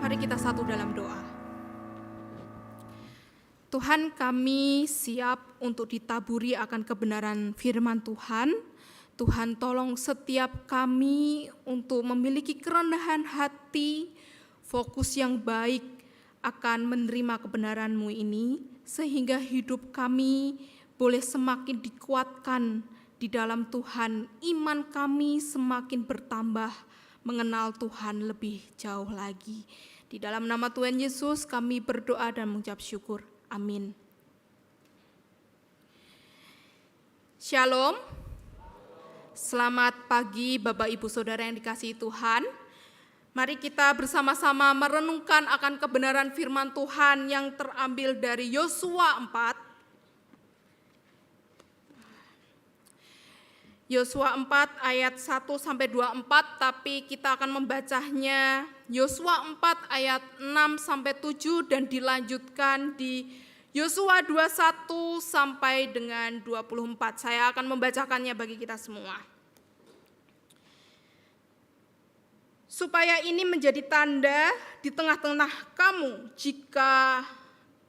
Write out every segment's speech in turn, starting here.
Mari kita satu dalam doa. Tuhan, kami siap untuk ditaburi akan kebenaran firman Tuhan. Tuhan, tolong setiap kami untuk memiliki kerendahan hati, fokus yang baik akan menerima kebenaran-Mu ini, sehingga hidup kami boleh semakin dikuatkan di dalam Tuhan, iman kami semakin bertambah mengenal Tuhan lebih jauh lagi. Di dalam nama Tuhan Yesus kami berdoa dan mengucap syukur. Amin. Shalom. Selamat pagi Bapak Ibu Saudara yang dikasihi Tuhan. Mari kita bersama-sama merenungkan akan kebenaran firman Tuhan yang terambil dari Yosua 4. Yosua 4 ayat 1-24, tapi kita akan membacanya Yosua 4 ayat 6-7 dan dilanjutkan di Yosua 21 sampai dengan 24. Saya akan membacakannya bagi kita semua. Supaya ini menjadi tanda di tengah-tengah kamu jika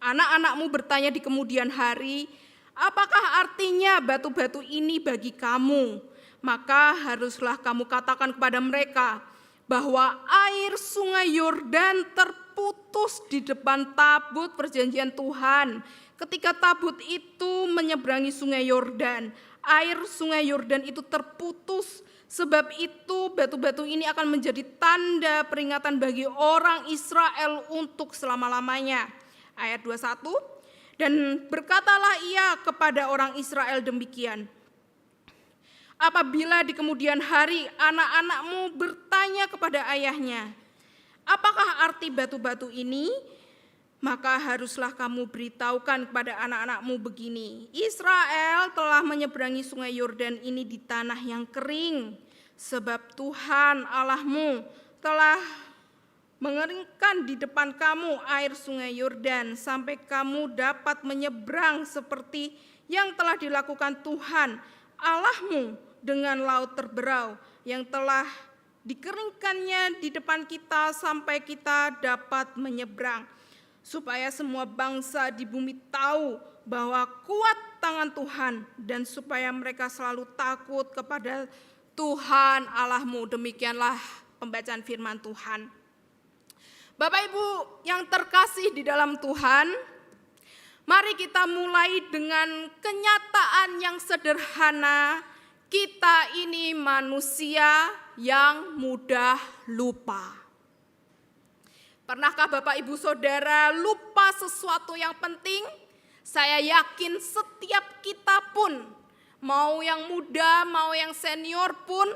anak-anakmu bertanya di kemudian hari, apakah artinya batu-batu ini bagi kamu? Maka haruslah kamu katakan kepada mereka bahwa air sungai Yordan terputus di depan tabut perjanjian Tuhan. Ketika tabut itu menyeberangi sungai Yordan, air sungai Yordan itu terputus. Sebab itu batu-batu ini akan menjadi tanda peringatan bagi orang Israel untuk selama-lamanya. Ayat 21. Dan berkatalah ia kepada orang Israel demikian, apabila di kemudian hari anak-anakmu bertanya kepada ayahnya, apakah arti batu-batu ini? Maka haruslah kamu beritahukan kepada anak-anakmu begini, Israel telah menyeberangi sungai Yordan ini di tanah yang kering, sebab Tuhan Allahmu telah mengeringkan di depan kamu air sungai Yordan sampai kamu dapat menyeberang seperti yang telah dilakukan Tuhan Allahmu dengan laut terberau yang telah dikeringkannya di depan kita sampai kita dapat menyeberang, supaya semua bangsa di bumi tahu bahwa kuat tangan Tuhan dan supaya mereka selalu takut kepada Tuhan Allahmu. Demikianlah pembacaan firman Tuhan. Bapak Ibu yang terkasih di dalam Tuhan, mari kita mulai dengan kenyataan yang sederhana. Kita ini manusia yang mudah lupa. Pernahkah Bapak Ibu Saudara lupa sesuatu yang penting? Saya yakin setiap kita pun, mau yang muda, mau yang senior pun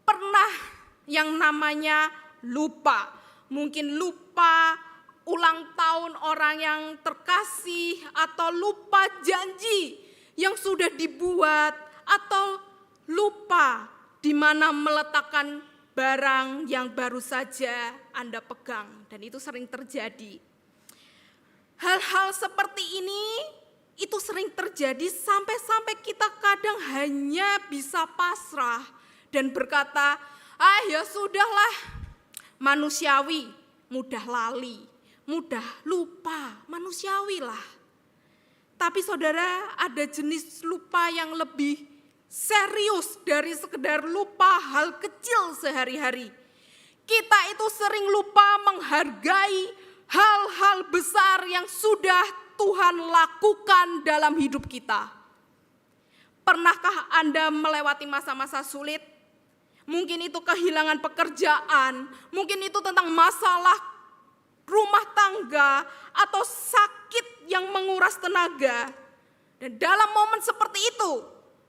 pernah yang namanya lupa. Mungkin lupa ulang tahun orang yang terkasih, atau lupa janji yang sudah dibuat, atau lupa di mana meletakkan barang yang baru saja Anda pegang, dan itu sering terjadi. Hal-hal seperti ini itu sering terjadi sampai kita kadang hanya bisa pasrah dan berkata, ya sudahlah, manusiawi, mudah lali, mudah lupa, manusiawi lah. Tapi saudara, ada jenis lupa yang lebih serius dari sekedar lupa hal kecil sehari-hari. Kita itu sering lupa menghargai hal-hal besar yang sudah Tuhan lakukan dalam hidup kita. Pernahkah Anda melewati masa-masa sulit? Mungkin itu kehilangan pekerjaan, mungkin itu tentang masalah rumah tangga, atau sakit yang menguras tenaga. Dan dalam momen seperti itu,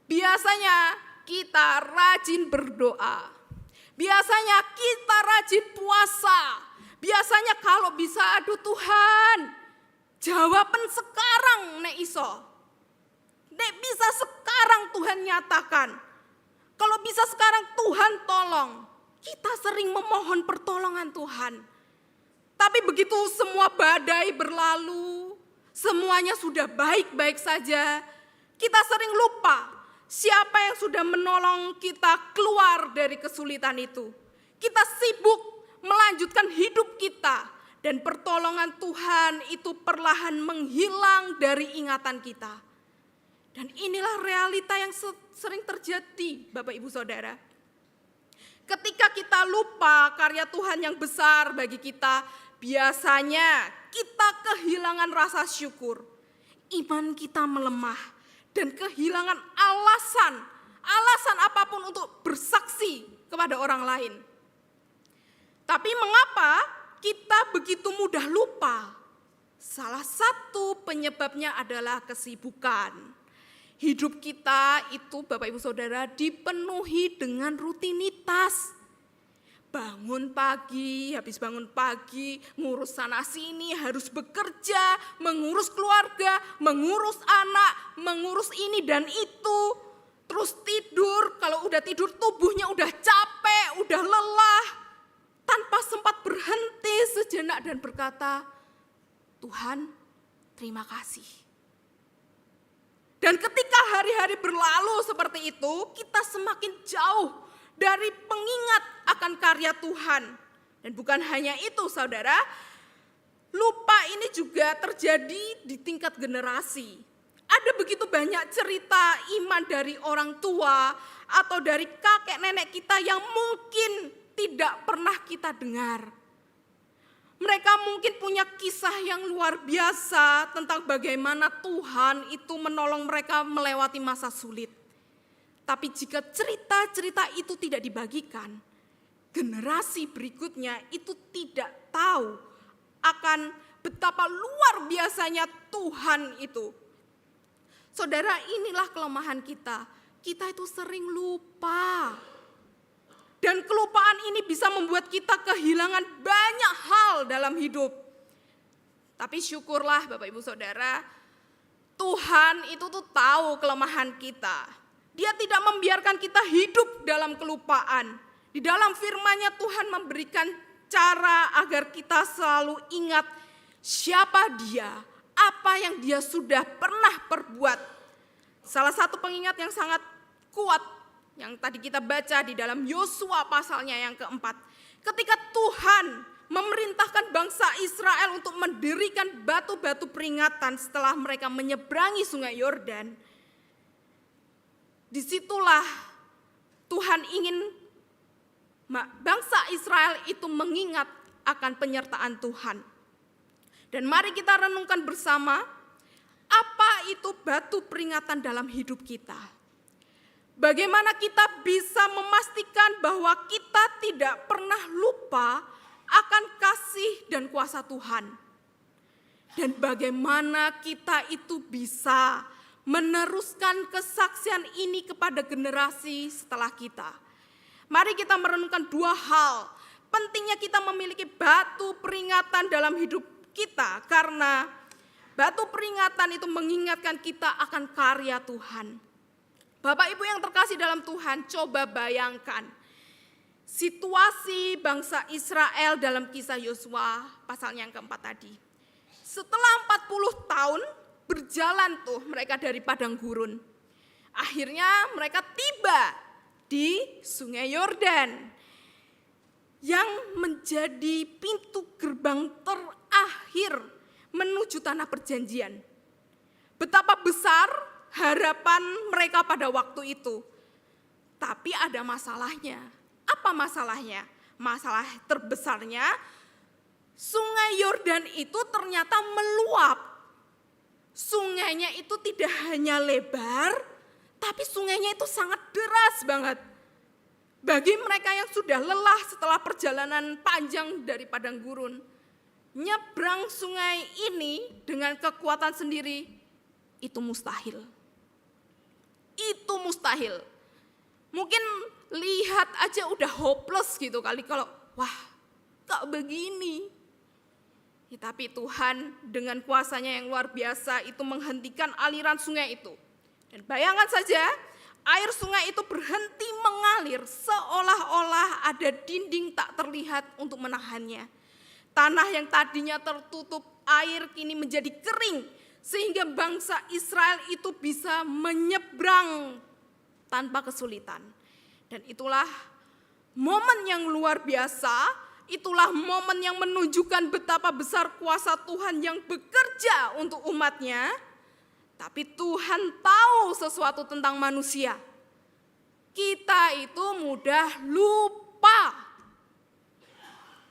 biasanya kita rajin berdoa. Biasanya kita rajin puasa. Biasanya kalau bisa, aduh Tuhan, jawaban sekarang nek iso. Nek bisa sekarang Tuhan nyatakan. Kalau bisa sekarang Tuhan tolong. Kita sering memohon pertolongan Tuhan. Tapi begitu semua badai berlalu, semuanya sudah baik-baik saja, kita sering lupa siapa yang sudah menolong kita keluar dari kesulitan itu. Kita sibuk melanjutkan hidup kita dan pertolongan Tuhan itu perlahan menghilang dari ingatan kita. Dan inilah realita yang sering terjadi, Bapak Ibu Saudara. Ketika kita lupa karya Tuhan yang besar bagi kita, biasanya kita kehilangan rasa syukur. Iman kita melemah dan kehilangan alasan apapun untuk bersaksi kepada orang lain. Tapi mengapa kita begitu mudah lupa? Salah satu penyebabnya adalah kesibukan. Hidup kita itu Bapak Ibu Saudara dipenuhi dengan rutinitas. Bangun pagi, habis bangun pagi, ngurus sana sini, harus bekerja, mengurus keluarga, mengurus anak, mengurus ini dan itu. Terus tidur, kalau udah tidur tubuhnya udah capek, udah lelah. Tanpa sempat berhenti sejenak dan berkata, Tuhan, terima kasih. Dan ketika hari-hari berlalu seperti itu, kita semakin jauh dari pengingat akan karya Tuhan. Dan bukan hanya itu saudara, lupa ini juga terjadi di tingkat generasi. Ada begitu banyak cerita iman dari orang tua atau dari kakek nenek kita yang mungkin tidak pernah kita dengar. Mereka mungkin punya kisah yang luar biasa tentang bagaimana Tuhan itu menolong mereka melewati masa sulit. Tapi jika cerita-cerita itu tidak dibagikan, generasi berikutnya itu tidak tahu akan betapa luar biasanya Tuhan itu. Saudara, inilah kelemahan kita. Kita itu sering lupa. Dan kelupaan ini bisa membuat kita kehilangan banyak hal dalam hidup. Tapi syukurlah Bapak Ibu Saudara, Tuhan itu tuh tahu kelemahan kita. Dia tidak membiarkan kita hidup dalam kelupaan. Di dalam firman-Nya Tuhan memberikan cara agar kita selalu ingat siapa Dia, apa yang Dia sudah pernah perbuat. Salah satu pengingat yang sangat kuat yang tadi kita baca di dalam Yosua pasalnya yang keempat. Ketika Tuhan memerintahkan bangsa Israel untuk mendirikan batu-batu peringatan setelah mereka menyeberangi sungai Yordan. Disitulah Tuhan ingin bangsa Israel itu mengingat akan penyertaan Tuhan. Dan mari kita renungkan bersama, apa itu batu peringatan dalam hidup kita? Bagaimana kita bisa memastikan bahwa kita tidak pernah lupa akan kasih dan kuasa Tuhan? Dan bagaimana kita itu bisa meneruskan kesaksian ini kepada generasi setelah kita? Mari kita merenungkan dua hal. Pentingnya kita memiliki batu peringatan dalam hidup kita, karena batu peringatan itu mengingatkan kita akan karya Tuhan. Bapak Ibu yang terkasih dalam Tuhan, coba bayangkan situasi bangsa Israel dalam kisah Yosua pasalnya yang keempat tadi. Setelah 40 tahun berjalan tuh mereka dari padang gurun. Akhirnya mereka tiba di sungai Yordan yang menjadi pintu gerbang terakhir menuju tanah perjanjian. Betapa besar harapan mereka pada waktu itu. Tapi ada masalahnya. Apa masalahnya? Masalah terbesarnya, sungai Yordan itu ternyata meluap. Sungainya itu tidak hanya lebar, tapi sungainya itu sangat deras banget. Bagi mereka yang sudah lelah setelah perjalanan panjang dari padang gurun, nyebrang sungai ini dengan kekuatan sendiri, itu mustahil. Itu mustahil. Mungkin lihat aja udah hopeless gitu kali kalau wah kok begini. Ya, tapi Tuhan dengan kuasanya yang luar biasa itu menghentikan aliran sungai itu. Dan bayangkan saja air sungai itu berhenti mengalir seolah-olah ada dinding tak terlihat untuk menahannya. Tanah yang tadinya tertutup air kini menjadi kering. Sehingga bangsa Israel itu bisa menyeberang tanpa kesulitan. Dan itulah momen yang luar biasa itulah momen yang menunjukkan betapa besar kuasa Tuhan yang bekerja untuk umatnya. Tapi Tuhan tahu sesuatu tentang manusia. Kita itu mudah lupa.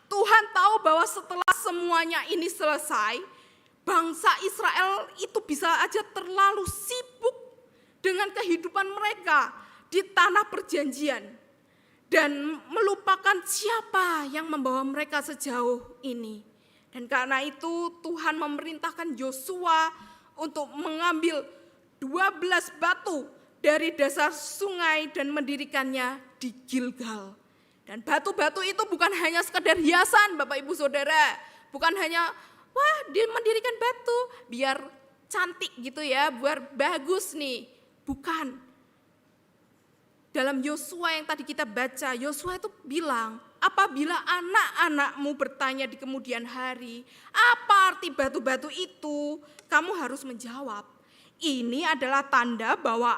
Tuhan tahu bahwa setelah semuanya ini selesai, bangsa Israel itu bisa aja terlalu sibuk dengan kehidupan mereka di tanah perjanjian dan melupakan siapa yang membawa mereka sejauh ini. Dan karena itu Tuhan memerintahkan Yosua untuk mengambil 12 batu dari dasar sungai dan mendirikannya di Gilgal. Dan batu-batu itu bukan hanya sekedar hiasan Bapak Ibu Saudara, bukan hanya wah dia mendirikan batu biar cantik gitu ya, biar bagus nih. Bukan. Dalam Yosua yang tadi kita baca, Yosua itu bilang, apabila anak-anakmu bertanya di kemudian hari, apa arti batu-batu itu? Kamu harus menjawab, ini adalah tanda bahwa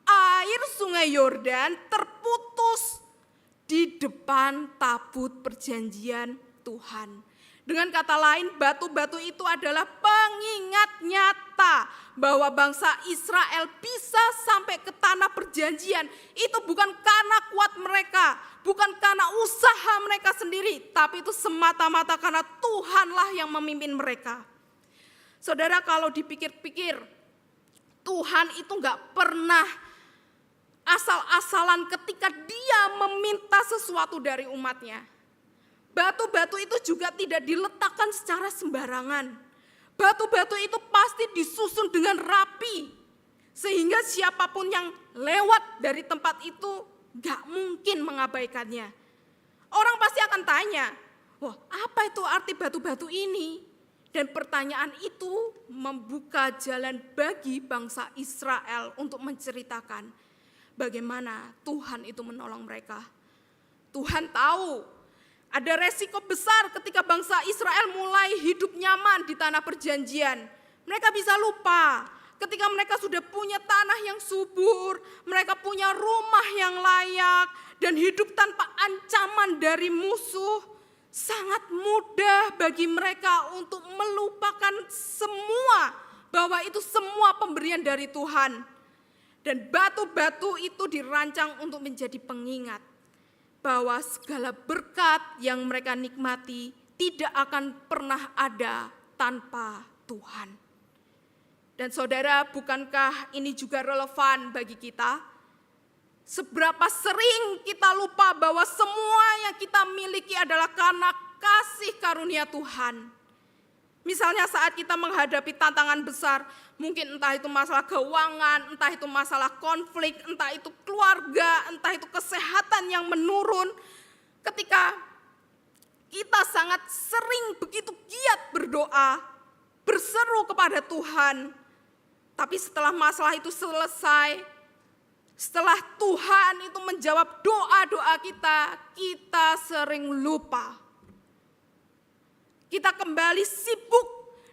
air sungai Yordan terputus di depan tabut perjanjian Tuhan. Dengan kata lain, batu-batu itu adalah pengingat nyata bahwa bangsa Israel bisa sampai ke tanah perjanjian. Itu bukan karena kuat mereka, bukan karena usaha mereka sendiri, tapi itu semata-mata karena Tuhanlah yang memimpin mereka. Saudara, kalau dipikir-pikir, Tuhan itu gak pernah asal-asalan ketika dia meminta sesuatu dari umatnya. Batu-batu itu juga tidak diletakkan secara sembarangan. Batu-batu itu pasti disusun dengan rapi. Sehingga siapapun yang lewat dari tempat itu gak mungkin mengabaikannya. Orang pasti akan tanya, wah apa itu arti batu-batu ini? Dan pertanyaan itu membuka jalan bagi bangsa Israel untuk menceritakan bagaimana Tuhan itu menolong mereka. Tuhan tahu ada resiko besar ketika bangsa Israel mulai hidup nyaman di tanah perjanjian. Mereka bisa lupa ketika mereka sudah punya tanah yang subur, mereka punya rumah yang layak, dan hidup tanpa ancaman dari musuh. Sangat mudah bagi mereka untuk melupakan semua, bahwa itu semua pemberian dari Tuhan. Dan batu-batu itu dirancang untuk menjadi pengingat bahwa segala berkat yang mereka nikmati tidak akan pernah ada tanpa Tuhan. Dan saudara, bukankah ini juga relevan bagi kita? Seberapa sering kita lupa bahwa semua yang kita miliki adalah karena kasih karunia Tuhan. Misalnya saat kita menghadapi tantangan besar, mungkin entah itu masalah keuangan, entah itu masalah konflik, entah itu keluarga, entah itu kesehatan yang menurun. Ketika kita sangat sering begitu giat berdoa, berseru kepada Tuhan. Tapi setelah masalah itu selesai, setelah Tuhan itu menjawab doa-doa kita, kita sering lupa. Kita kembali sibuk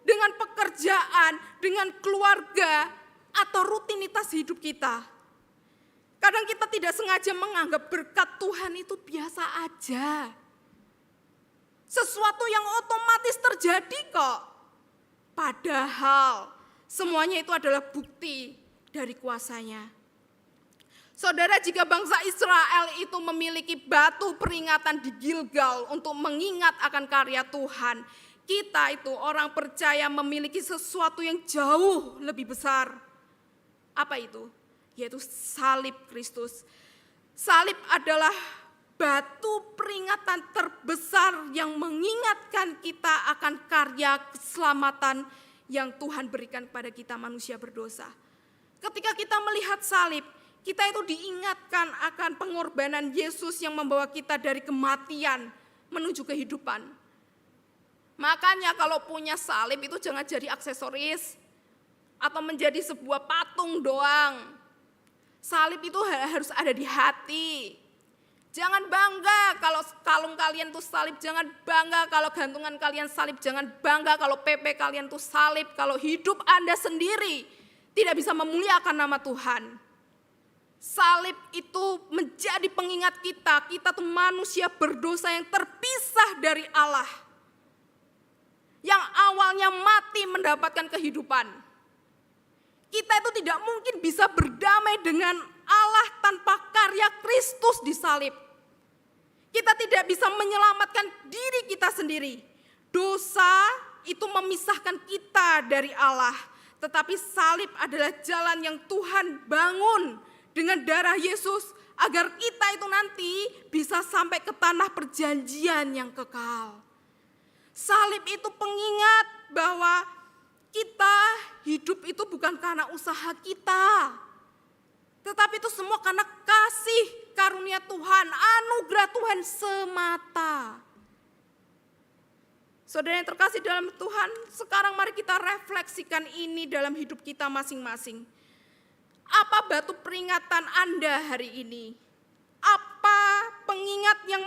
dengan pekerjaan, dengan keluarga, atau rutinitas hidup kita. Kadang kita tidak sengaja menganggap berkat Tuhan itu biasa aja. Sesuatu yang otomatis terjadi kok. Padahal semuanya itu adalah bukti dari kuasanya. Saudara, jika bangsa Israel itu memiliki batu peringatan di Gilgal untuk mengingat akan karya Tuhan, kita itu orang percaya memiliki sesuatu yang jauh lebih besar. Apa itu? Yaitu salib Kristus. Salib adalah batu peringatan terbesar yang mengingatkan kita akan karya keselamatan yang Tuhan berikan kepada kita manusia berdosa. Ketika kita melihat salib, kita itu diingatkan akan pengorbanan Yesus yang membawa kita dari kematian menuju kehidupan. Makanya kalau punya salib itu jangan jadi aksesoris atau menjadi sebuah patung doang. Salib itu harus ada di hati. Jangan bangga kalau kalung kalian tuh salib, jangan bangga kalau gantungan kalian salib, jangan bangga kalau PP kalian tuh salib, kalau hidup Anda sendiri tidak bisa memuliakan nama Tuhan. Salib itu menjadi pengingat kita tuh manusia berdosa yang terpisah dari Allah. Yang awalnya mati mendapatkan kehidupan. Kita itu tidak mungkin bisa berdamai dengan Allah tanpa karya Kristus di salib. Kita tidak bisa menyelamatkan diri kita sendiri. Dosa itu memisahkan kita dari Allah. Tetapi salib adalah jalan yang Tuhan bangun dengan darah Yesus agar kita itu nanti bisa sampai ke tanah perjanjian yang kekal. Salib itu pengingat bahwa kita hidup itu bukan karena usaha kita. Tetapi itu semua karena kasih karunia Tuhan, anugerah Tuhan semata. Saudara yang terkasih dalam Tuhan, sekarang mari kita refleksikan ini dalam hidup kita masing-masing. Apa batu peringatan Anda hari ini? Apa pengingat yang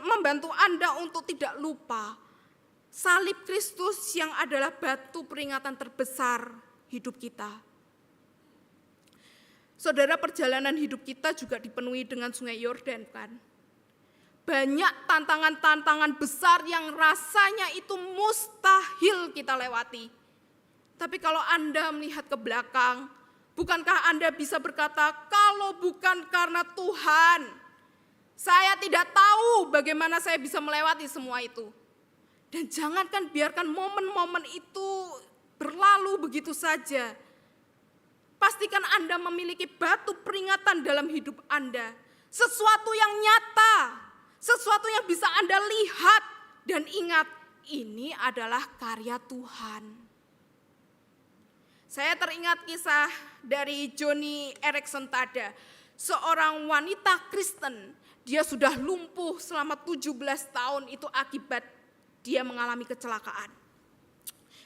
membantu Anda untuk tidak lupa? Salib Kristus yang adalah batu peringatan terbesar hidup kita. Saudara, perjalanan hidup kita juga dipenuhi dengan sungai Yordan, kan? Banyak tantangan-tantangan besar yang rasanya itu mustahil kita lewati. Tapi kalau Anda melihat ke belakang, bukankah Anda bisa berkata, kalau bukan karena Tuhan, saya tidak tahu bagaimana saya bisa melewati semua itu. Dan jangankan biarkan momen-momen itu berlalu begitu saja. Pastikan Anda memiliki batu peringatan dalam hidup Anda. Sesuatu yang nyata. Sesuatu yang bisa Anda lihat dan ingat, ini adalah karya Tuhan. Saya teringat kisah dari Joni Eareckson Tada, seorang wanita Kristen. Dia sudah lumpuh selama 17 tahun itu akibat dia mengalami kecelakaan.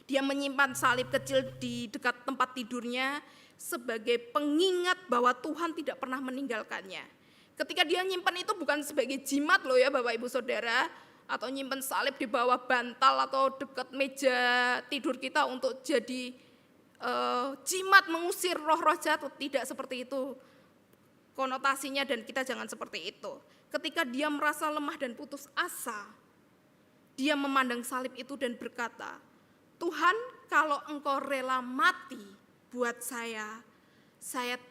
Dia menyimpan salib kecil di dekat tempat tidurnya sebagai pengingat bahwa Tuhan tidak pernah meninggalkannya. Ketika dia nyimpan itu bukan sebagai jimat loh ya Bapak Ibu Saudara, atau nyimpan salib di bawah bantal atau dekat meja tidur kita untuk jadi jimat mengusir roh-roh jahat, tidak seperti itu konotasinya, dan kita jangan seperti itu. Ketika dia merasa lemah dan putus asa, dia memandang salib itu dan berkata, Tuhan, kalau Engkau rela mati buat saya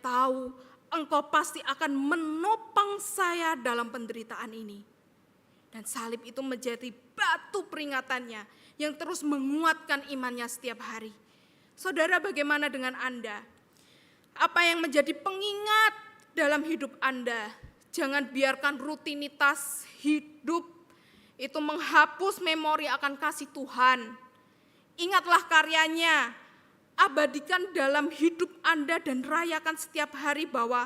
tahu Engkau pasti akan menopang saya dalam penderitaan ini. Dan salib itu menjadi batu peringatannya yang terus menguatkan imannya setiap hari. Saudara, bagaimana dengan Anda? Apa yang menjadi pengingat dalam hidup Anda? Jangan biarkan rutinitas hidup itu menghapus memori akan kasih Tuhan. Ingatlah karyanya. Abadikan dalam hidup Anda dan rayakan setiap hari bahwa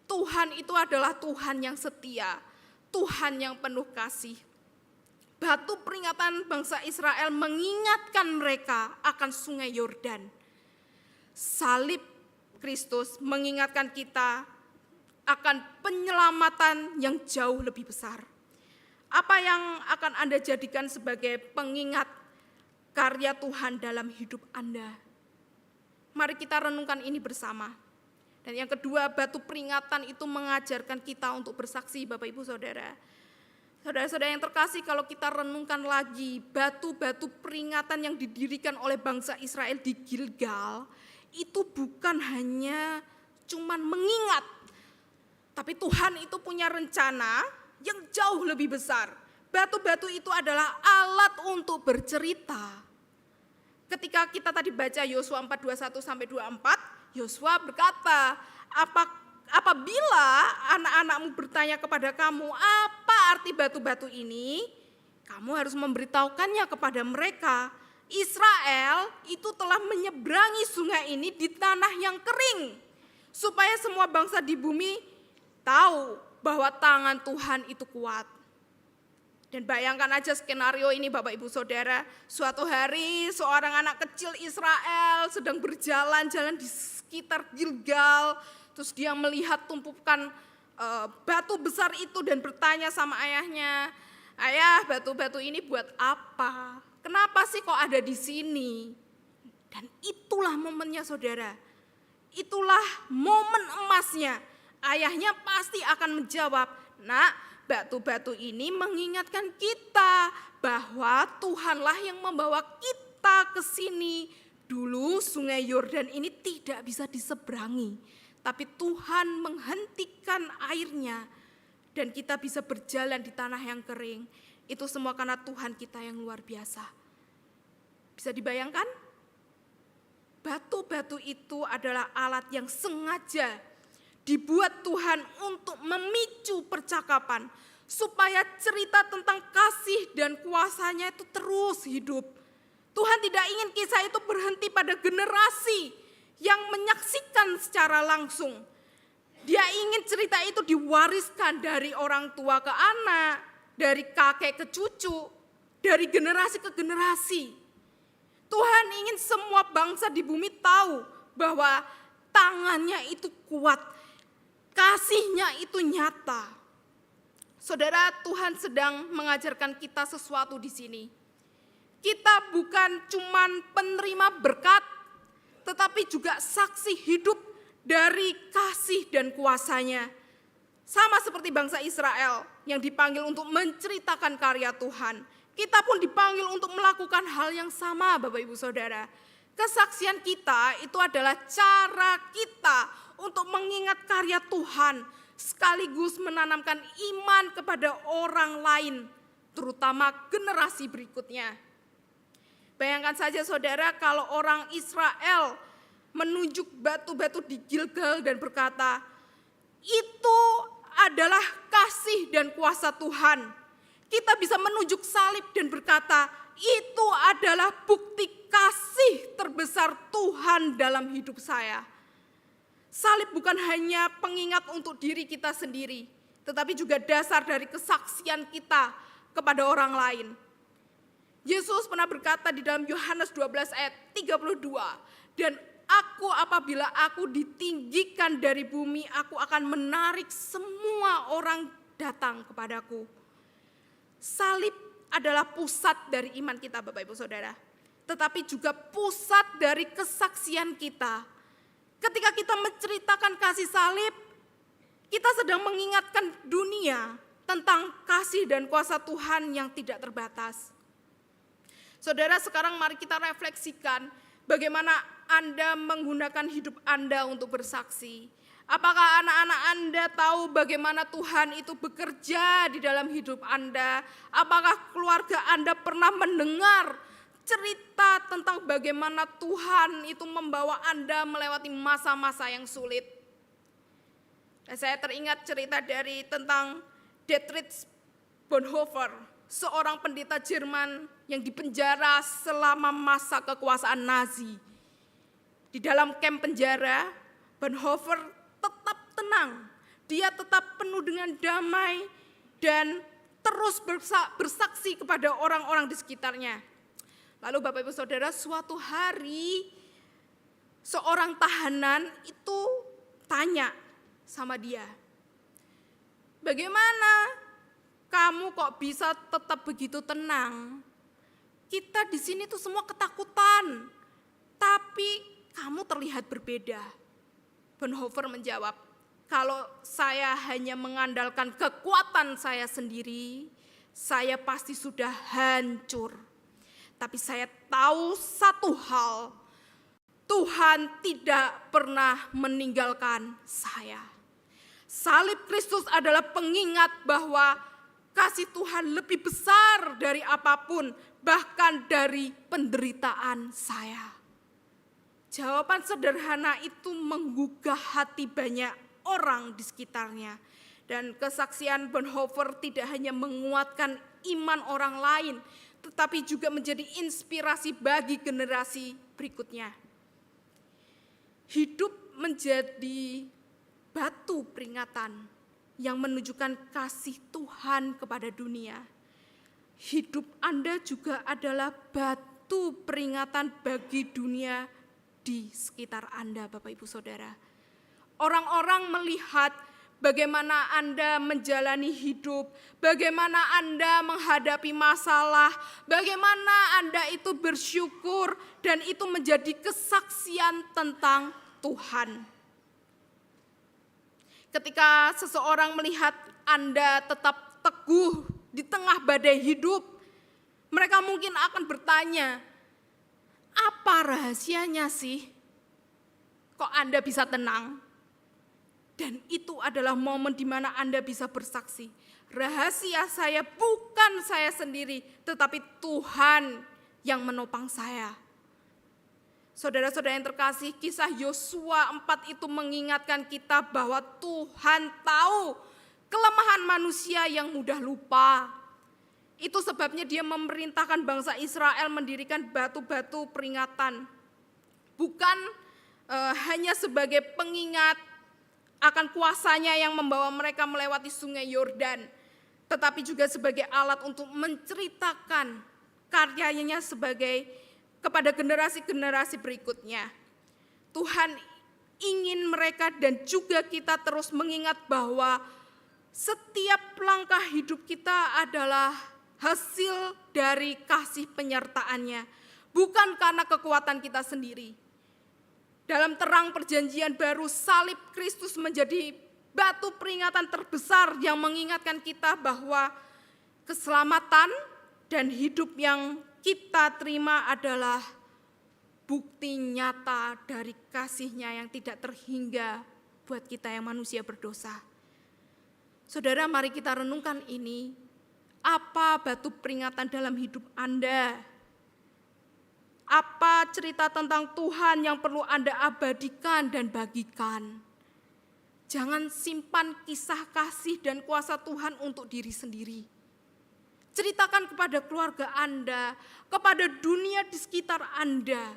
Tuhan itu adalah Tuhan yang setia, Tuhan yang penuh kasih. Batu peringatan bangsa Israel mengingatkan mereka akan sungai Yordan. Salib Kristus mengingatkan kita akan penyelamatan yang jauh lebih besar. Apa yang akan Anda jadikan sebagai pengingat karya Tuhan dalam hidup Anda? Mari kita renungkan ini bersama. Dan yang kedua, batu peringatan itu mengajarkan kita untuk bersaksi, Bapak Ibu Saudara. Saudara-saudara yang terkasih, kalau kita renungkan lagi batu-batu peringatan yang didirikan oleh bangsa Israel di Gilgal, itu bukan hanya cuman mengingat, tapi Tuhan itu punya rencana yang jauh lebih besar. Batu-batu itu adalah alat untuk bercerita. Ketika kita tadi baca Yosua 4:21 sampai 24, Yosua berkata, apabila anak-anakmu bertanya kepada kamu, apa arti batu-batu ini? Kamu harus memberitahukannya kepada mereka. Israel itu telah menyeberangi sungai ini di tanah yang kering, supaya semua bangsa di bumi tahu bahwa tangan Tuhan itu kuat. Dan bayangkan aja skenario ini Bapak Ibu Saudara, suatu hari seorang anak kecil Israel sedang berjalan-jalan di sekitar Gilgal, terus dia melihat tumpukan batu besar itu dan bertanya sama ayahnya, ayah, batu-batu ini buat apa? Kenapa sih kok ada di sini? Dan itulah momennya Saudara, itulah momen emasnya. Ayahnya pasti akan menjawab, "Nak, batu-batu ini mengingatkan kita bahwa Tuhanlah yang membawa kita ke sini. Dulu sungai Yordan ini tidak bisa diseberangi, tapi Tuhan menghentikan airnya dan kita bisa berjalan di tanah yang kering. Itu semua karena Tuhan kita yang luar biasa." Bisa dibayangkan? Batu-batu itu adalah alat yang sengaja dibuat Tuhan untuk memicu percakapan, supaya cerita tentang kasih dan kuasanya itu terus hidup. Tuhan tidak ingin kisah itu berhenti pada generasi yang menyaksikan secara langsung. Dia ingin cerita itu diwariskan dari orang tua ke anak, dari kakek ke cucu, dari generasi ke generasi. Tuhan ingin semua bangsa di bumi tahu bahwa tangannya itu kuat, kasihnya itu nyata. Saudara, Tuhan sedang mengajarkan kita sesuatu di sini. Kita bukan cuman penerima berkat, tetapi juga saksi hidup dari kasih dan kuasanya. Sama seperti bangsa Israel yang dipanggil untuk menceritakan karya Tuhan. Kita pun dipanggil untuk melakukan hal yang sama, Bapak Ibu Saudara. Kesaksian kita itu adalah cara kita untuk mengingat karya Tuhan, sekaligus menanamkan iman kepada orang lain, terutama generasi berikutnya. Bayangkan saja saudara, kalau orang Israel menunjuk batu-batu di Gilgal dan berkata, "Itu adalah kasih dan kuasa Tuhan." Kita bisa menunjuk salib dan berkata, "Itu adalah bukti kasih terbesar Tuhan dalam hidup saya." Salib bukan hanya pengingat untuk diri kita sendiri, tetapi juga dasar dari kesaksian kita kepada orang lain. Yesus pernah berkata di dalam Yohanes 12 ayat 32, "Dan apabila aku ditinggikan dari bumi, aku akan menarik semua orang datang kepadaku." Salib adalah pusat dari iman kita, Bapak Ibu Saudara, tetapi juga pusat dari kesaksian kita. Ketika kita menceritakan kasih salib, kita sedang mengingatkan dunia tentang kasih dan kuasa Tuhan yang tidak terbatas. Saudara, sekarang mari kita refleksikan bagaimana Anda menggunakan hidup Anda untuk bersaksi. Apakah anak-anak Anda tahu bagaimana Tuhan itu bekerja di dalam hidup Anda? Apakah keluarga Anda pernah mendengar cerita tentang bagaimana Tuhan itu membawa Anda melewati masa-masa yang sulit? Dan saya teringat cerita tentang Dietrich Bonhoeffer, seorang pendeta Jerman yang dipenjara selama masa kekuasaan Nazi. Di dalam kamp penjara, Bonhoeffer tetap tenang, dia tetap penuh dengan damai dan terus bersaksi kepada orang-orang di sekitarnya. Lalu Bapak Ibu Saudara, suatu hari seorang tahanan itu tanya sama dia, "Bagaimana kamu kok bisa tetap begitu tenang? Kita di sini tuh semua ketakutan, tapi kamu terlihat berbeda." Bonhoeffer menjawab, "Kalau saya hanya mengandalkan kekuatan saya sendiri, saya pasti sudah hancur. Tapi saya tahu satu hal, Tuhan tidak pernah meninggalkan saya. Salib Kristus adalah pengingat bahwa kasih Tuhan lebih besar dari apapun, bahkan dari penderitaan saya." Jawaban sederhana itu menggugah hati banyak orang di sekitarnya. Dan kesaksian Bonhoeffer tidak hanya menguatkan iman orang lain, tetapi juga menjadi inspirasi bagi generasi berikutnya. Hidup menjadi batu peringatan yang menunjukkan kasih Tuhan kepada dunia. Hidup Anda juga adalah batu peringatan bagi dunia di sekitar Anda, Bapak Ibu Saudara. Orang-orang melihat bagaimana Anda menjalani hidup, bagaimana Anda menghadapi masalah, bagaimana Anda itu bersyukur, dan itu menjadi kesaksian tentang Tuhan. Ketika seseorang melihat Anda tetap teguh di tengah badai hidup, mereka mungkin akan bertanya, apa rahasianya sih? Kok Anda bisa tenang? Dan itu adalah momen di mana Anda bisa bersaksi. Rahasia saya bukan saya sendiri, tetapi Tuhan yang menopang saya. Saudara-saudara yang terkasih, kisah Yosua 4 itu mengingatkan kita bahwa Tuhan tahu kelemahan manusia yang mudah lupa. Itu sebabnya dia memerintahkan bangsa Israel mendirikan batu-batu peringatan. Bukan hanya sebagai pengingat akan kuasanya yang membawa mereka melewati sungai Yordan, tetapi juga sebagai alat untuk menceritakan karyanya kepada generasi-generasi berikutnya. Tuhan ingin mereka dan juga kita terus mengingat bahwa setiap langkah hidup kita adalah hasil dari kasih penyertaannya, bukan karena kekuatan kita sendiri. Dalam terang perjanjian baru, salib Kristus menjadi batu peringatan terbesar yang mengingatkan kita bahwa keselamatan dan hidup yang kita terima adalah bukti nyata dari kasih-Nya yang tidak terhingga buat kita yang manusia berdosa. Saudara, mari kita renungkan ini. Apa batu peringatan dalam hidup Anda? Apa cerita tentang Tuhan yang perlu Anda abadikan dan bagikan? Jangan simpan kisah kasih dan kuasa Tuhan untuk diri sendiri. Ceritakan kepada keluarga Anda, kepada dunia di sekitar Anda.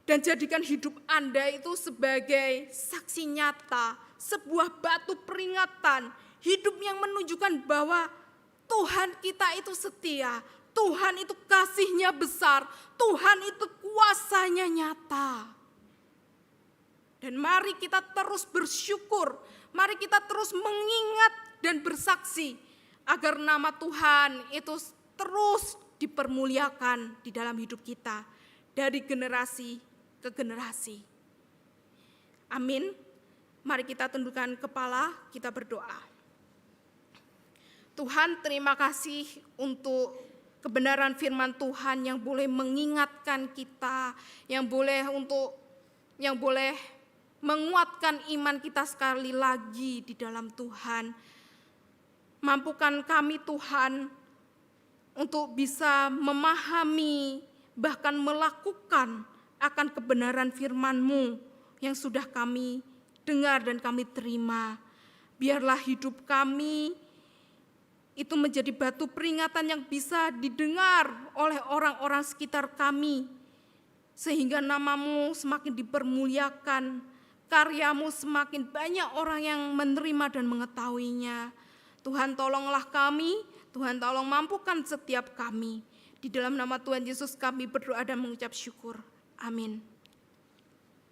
Dan jadikan hidup Anda itu sebagai saksi nyata, sebuah batu peringatan, hidup yang menunjukkan bahwa Tuhan kita itu setia, Tuhan itu kasih-Nya besar, Tuhan itu kuasanya nyata. Dan mari kita terus bersyukur, mari kita terus mengingat dan bersaksi agar nama Tuhan itu terus dipermuliakan di dalam hidup kita dari generasi ke generasi. Amin. Mari kita tundukkan kepala, kita berdoa. Tuhan, terima kasih untuk kebenaran firman Tuhan yang boleh mengingatkan kita, yang boleh menguatkan iman kita sekali lagi di dalam Tuhan. Mampukan kami Tuhan untuk bisa memahami bahkan melakukan akan kebenaran firman-Mu yang sudah kami dengar dan kami terima. Biarlah hidup kami itu menjadi batu peringatan yang bisa didengar oleh orang-orang sekitar kami. Sehingga nama-Mu semakin dipermuliakan, karya-Mu semakin banyak orang yang menerima dan mengetahuinya. Tuhan tolonglah kami, Tuhan tolong mampukan setiap kami. Di dalam nama Tuhan Yesus kami berdoa dan mengucap syukur. Amin.